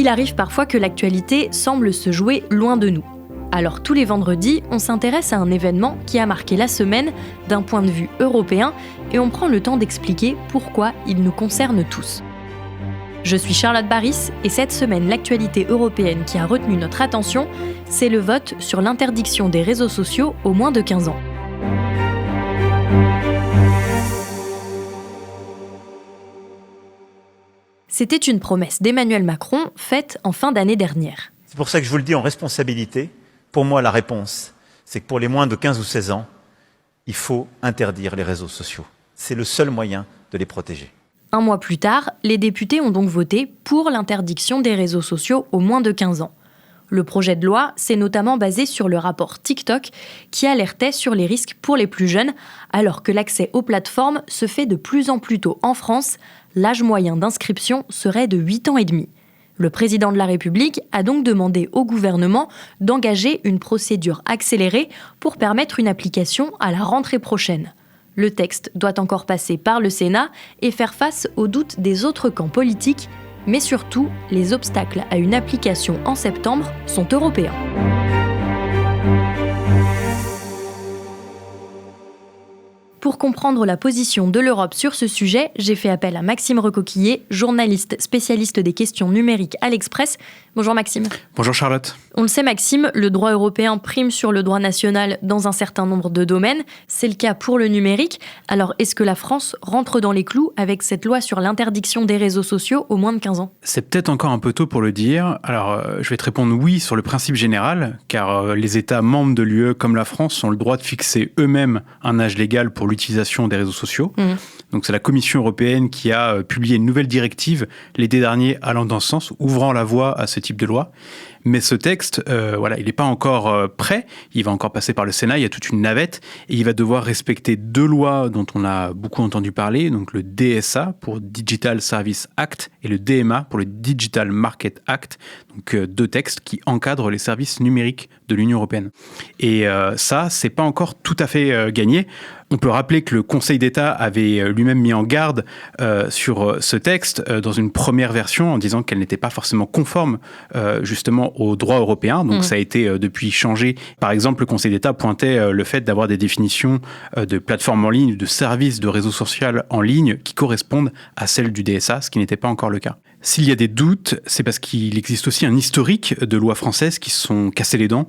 Il arrive parfois que l'actualité semble se jouer loin de nous. Alors tous les vendredis, on s'intéresse à un événement qui a marqué la semaine d'un point de vue européen et on prend le temps d'expliquer pourquoi il nous concerne tous. Je suis Charlotte Baris et cette semaine, l'actualité européenne qui a retenu notre attention, c'est le vote sur l'interdiction des réseaux sociaux aux moins de 15 ans. C'était une promesse d'Emmanuel Macron faite en fin d'année dernière. C'est pour ça que je vous le dis en responsabilité. Pour moi, la réponse, c'est que pour les moins de 15 ou 16 ans, il faut interdire les réseaux sociaux. C'est le seul moyen de les protéger. Un mois plus tard, les députés ont donc voté pour l'interdiction des réseaux sociaux aux moins de 15 ans. Le projet de loi s'est notamment basé sur le rapport TikTok qui alertait sur les risques pour les plus jeunes, alors que l'accès aux plateformes se fait de plus en plus tôt en France. L'âge moyen d'inscription serait de 8 ans et demi. Le président de la République a donc demandé au gouvernement d'engager une procédure accélérée pour permettre une application à la rentrée prochaine. Le texte doit encore passer par le Sénat et faire face aux doutes des autres camps politiques, mais surtout, les obstacles à une application en septembre sont européens. Pour comprendre la position de l'Europe sur ce sujet, j'ai fait appel à Maxime Recoquillier, journaliste spécialiste des questions numériques à l'Express. Bonjour Maxime. Bonjour Charlotte. On le sait Maxime, le droit européen prime sur le droit national dans un certain nombre de domaines. C'est le cas pour le numérique. Alors est-ce que la France rentre dans les clous avec cette loi sur l'interdiction des réseaux sociaux aux moins de 15 ans ? C'est peut-être encore un peu tôt pour le dire. Alors je vais te répondre oui sur le principe général, car les États membres de l'UE comme la France ont le droit de fixer eux-mêmes un âge légal pour l'utilisation des réseaux sociaux. Donc c'est la Commission européenne qui a publié une nouvelle directive l'été dernier allant dans ce sens, ouvrant la voie à ce type de loi. Mais ce texte, il n'est pas encore prêt. Il va encore passer par le Sénat. Il y a toute une navette et il va devoir respecter deux lois dont on a beaucoup entendu parler. Donc le DSA pour Digital Service Act et le DMA pour le Digital Market Act. Donc deux textes qui encadrent les services numériques de l'Union européenne. Et ça, c'est pas encore tout à fait gagné. On peut rappeler que le Conseil d'État avait lui-même mis en garde sur ce texte dans une première version en disant qu'elle n'était pas forcément conforme justement au droit européen. Donc ça a été depuis changé. Par exemple, le Conseil d'État pointait le fait d'avoir des définitions de plateformes en ligne, de services de réseau social en ligne qui correspondent à celles du DSA, ce qui n'était pas encore le cas. S'il y a des doutes, c'est parce qu'il existe aussi un historique de lois françaises qui se sont cassées les dents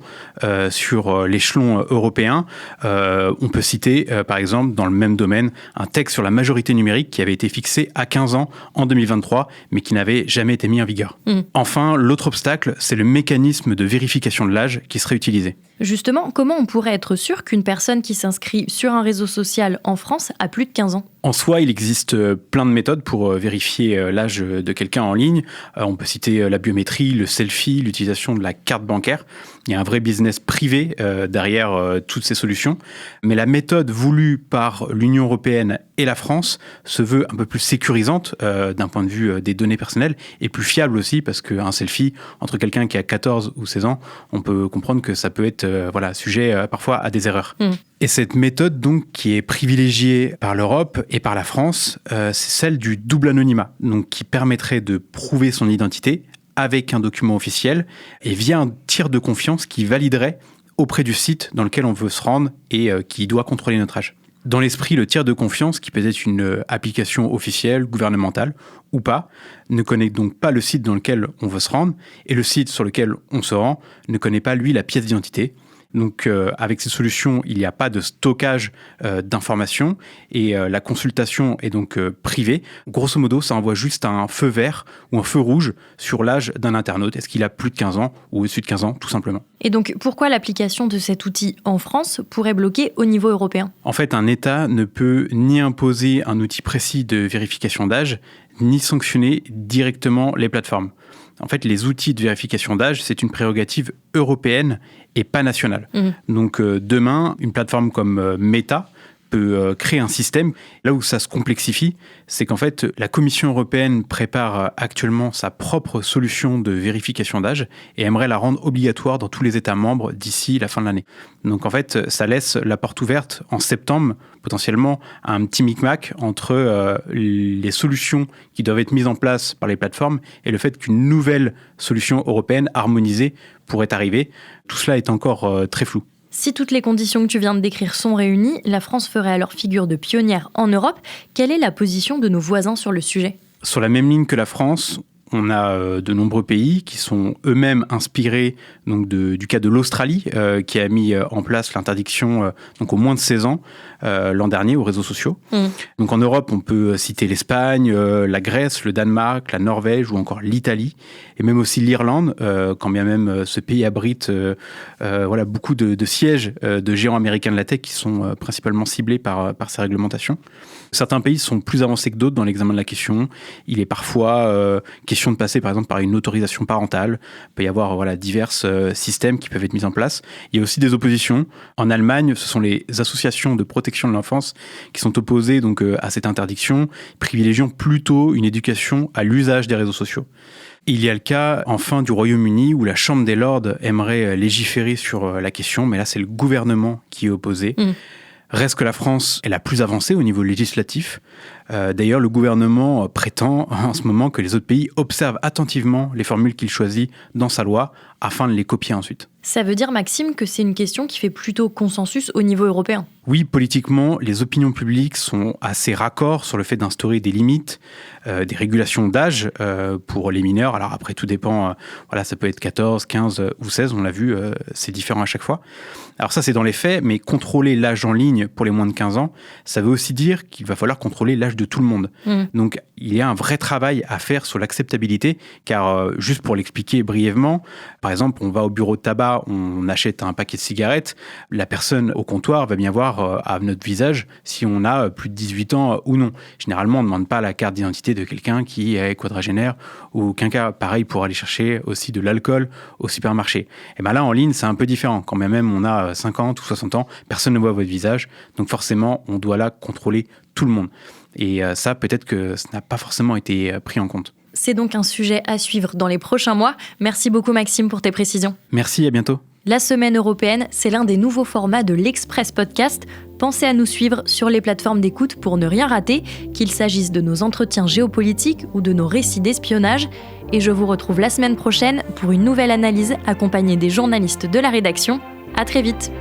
sur l'échelon européen. On peut citer, par exemple, dans le même domaine, un texte sur la majorité numérique qui avait été fixé à 15 ans en 2023, mais qui n'avait jamais été mis en vigueur. Enfin, l'autre obstacle, c'est le mécanisme de vérification de l'âge qui serait utilisé. Justement, comment on pourrait être sûr qu'une personne qui s'inscrit sur un réseau social en France a plus de 15 ans ? En soi, il existe plein de méthodes pour vérifier l'âge de quelqu'un en ligne. On peut citer la biométrie, le selfie, l'utilisation de la carte bancaire. Il y a un vrai business privé derrière toutes ces solutions. Mais la méthode voulue par l'Union européenne et la France se veut un peu plus sécurisante d'un point de vue des données personnelles et plus fiable aussi parce qu'un selfie entre quelqu'un qui a 14 ou 16 ans, on peut comprendre que ça peut être sujet parfois à des erreurs. Et cette méthode donc qui est privilégiée par l'Europe et par la France, c'est celle du double anonymat, donc qui permettrait de prouver son identité avec un document officiel et via un tiers de confiance qui validerait auprès du site dans lequel on veut se rendre et qui doit contrôler notre âge. Dans l'esprit, le tiers de confiance, qui peut être une application officielle, gouvernementale ou pas, ne connaît donc pas le site dans lequel on veut se rendre et le site sur lequel on se rend ne connaît pas, lui, la pièce d'identité. Donc avec ces solutions, il n'y a pas de stockage d'informations et la consultation est donc privée. Grosso modo, ça envoie juste un feu vert ou un feu rouge sur l'âge d'un internaute. Est-ce qu'il a plus de 15 ans ou au-dessus de 15 ans, tout simplement. Et donc, pourquoi l'application de cet outil en France pourrait bloquer au niveau européen ? En fait, un État ne peut ni imposer un outil précis de vérification d'âge, ni sanctionner directement les plateformes. En fait, les outils de vérification d'âge, c'est une prérogative européenne et pas nationale. Donc demain, une plateforme comme Meta peut créer un système. Là où ça se complexifie, c'est qu'en fait, la Commission européenne prépare actuellement sa propre solution de vérification d'âge et aimerait la rendre obligatoire dans tous les États membres d'ici la fin de l'année. Donc en fait, ça laisse la porte ouverte en septembre, potentiellement, à un petit micmac entre les solutions qui doivent être mises en place par les plateformes et le fait qu'une nouvelle solution européenne harmonisée pourrait arriver. Tout cela est encore très flou. Si toutes les conditions que tu viens de décrire sont réunies, la France ferait alors figure de pionnière en Europe. Quelle est la position de nos voisins sur le sujet ? Sur la même ligne que la France, on a de nombreux pays qui sont eux-mêmes inspirés donc du cas de l'Australie, qui a mis en place l'interdiction donc aux moins de 16 ans l'an dernier aux réseaux sociaux. Donc en Europe, on peut citer l'Espagne, la Grèce, le Danemark, la Norvège ou encore l'Italie, et même aussi l'Irlande, quand bien même ce pays abrite beaucoup de sièges de géants américains de la tech qui sont principalement ciblés par ces réglementations. Certains pays sont plus avancés que d'autres dans l'examen de la question. Il est parfois question de passer par exemple par une autorisation parentale. Il peut y avoir divers systèmes qui peuvent être mis en place. Il y a aussi des oppositions. En Allemagne, ce sont les associations de protection de l'enfance qui sont opposées donc à cette interdiction, privilégiant plutôt une éducation à l'usage des réseaux sociaux. Il y a le cas, enfin, du Royaume-Uni, où la Chambre des Lords aimerait légiférer sur la question, mais là, c'est le gouvernement qui est opposé. Reste que la France est la plus avancée au niveau législatif. D'ailleurs, le gouvernement prétend en ce moment que les autres pays observent attentivement les formules qu'il choisit dans sa loi afin de les copier ensuite. Ça veut dire, Maxime, que c'est une question qui fait plutôt consensus au niveau européen ? Oui, politiquement, les opinions publiques sont assez raccords sur le fait d'instaurer des limites, des régulations d'âge pour les mineurs. Alors après, tout dépend, ça peut être 14, 15 ou 16, on l'a vu, c'est différent à chaque fois. Alors ça, c'est dans les faits, mais contrôler l'âge en ligne pour les moins de 15 ans, ça veut aussi dire qu'il va falloir contrôler l'âge de tout le monde. Donc, il y a un vrai travail à faire sur l'acceptabilité, car juste pour l'expliquer brièvement, par exemple, on va au bureau de tabac, on achète un paquet de cigarettes, la personne au comptoir va bien voir à notre visage si on a plus de 18 ans ou non. Généralement, on ne demande pas la carte d'identité de quelqu'un qui est quadragénaire ou quelqu'un pareil pour aller chercher aussi de l'alcool au supermarché. Et bien là, en ligne, c'est un peu différent. Quand même on a 50 ou 60 ans, personne ne voit votre visage, donc forcément, on doit là contrôler tout le monde. Et ça, peut-être que ça n'a pas forcément été pris en compte. C'est donc un sujet à suivre dans les prochains mois. Merci beaucoup, Maxime, pour tes précisions. Merci, à bientôt. La Semaine européenne, c'est l'un des nouveaux formats de l'Express Podcast. Pensez à nous suivre sur les plateformes d'écoute pour ne rien rater, qu'il s'agisse de nos entretiens géopolitiques ou de nos récits d'espionnage. Et je vous retrouve la semaine prochaine pour une nouvelle analyse accompagnée des journalistes de la rédaction. À très vite.